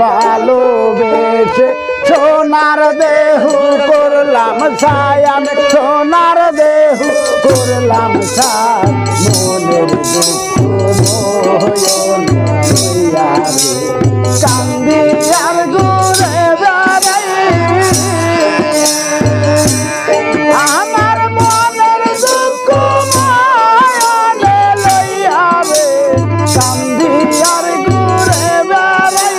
ভালোবেসে সোনার দেহু করলাম ছাই আমি সোনার দেহু করলাম ছাই মনের দুঃখ নয়ন লইয়া রে কান্দি আর ঘুরে বেড়াই আমার মনের দুঃখ নয়নে লইয়া রে কান্দি আর ঘুরে বেড়াই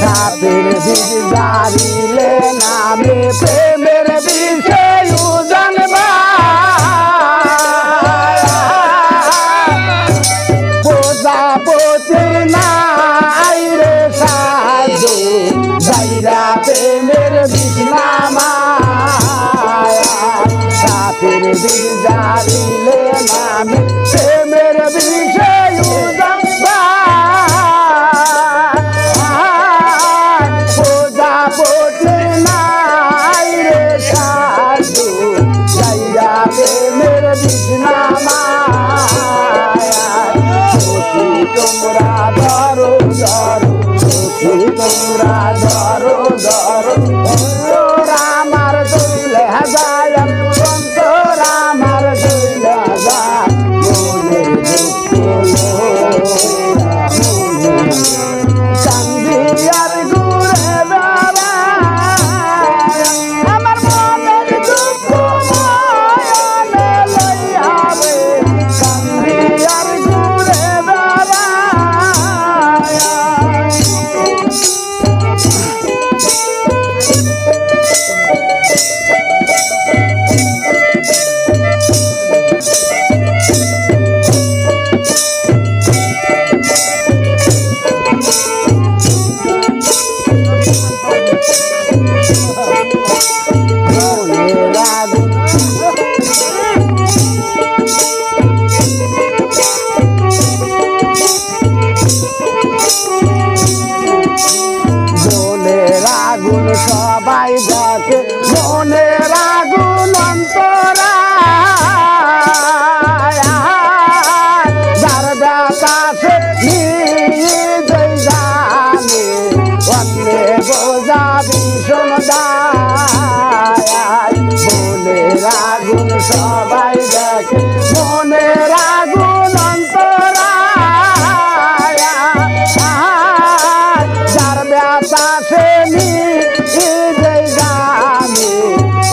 সাপের বীজ জারিলে নামে প্রেমের বিষয় জানবা প্রজাপতির নাই রে সাধু যাইরা প্রেমের বীজ নামায়া সাপের বীজ জারিলে নামে প্রেমের বিষয় জানবা প্রজাপতি নাই রে সাধু যাইরা প্রেমের বীজ নামায়া সখী তোমরা ধরো ধরো সখী তোমরা ধরো ধরো অন্তর আমার দইলে যায় অন্তর আমার দইলে যায় মনের দুঃখ কান্দি আর ঘুরে বেড়াই আমার মনের দুঃখ নয়নে লইয়া রে কান্দি আর ঘুরে বেড়াই মনের আগুন মনের আগুন সবাই দেখে মনের আগুন অন্তরা যার বাতাসে নিজেই জানে অন্যে বোঝা ভীষণ দায় মনের আগুন সবাই দেখে মনের আগুন অন্তরা যার বাতাসে নিজেই জানে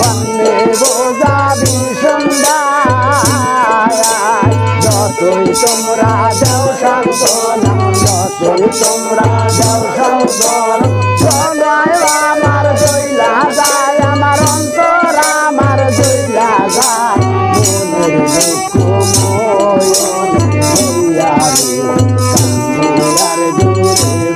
অন্যে বোঝা ভীষণ দায় যতই তোমরা যাও সান্ত্বনা যতই তোমরা যাও সান্ত্বনা আমার দইলা যায় আমার অন্তর আমার দইলা যায় মনের দুঃখ ময়ন হইয়া রে কান্দি আর ঘুরে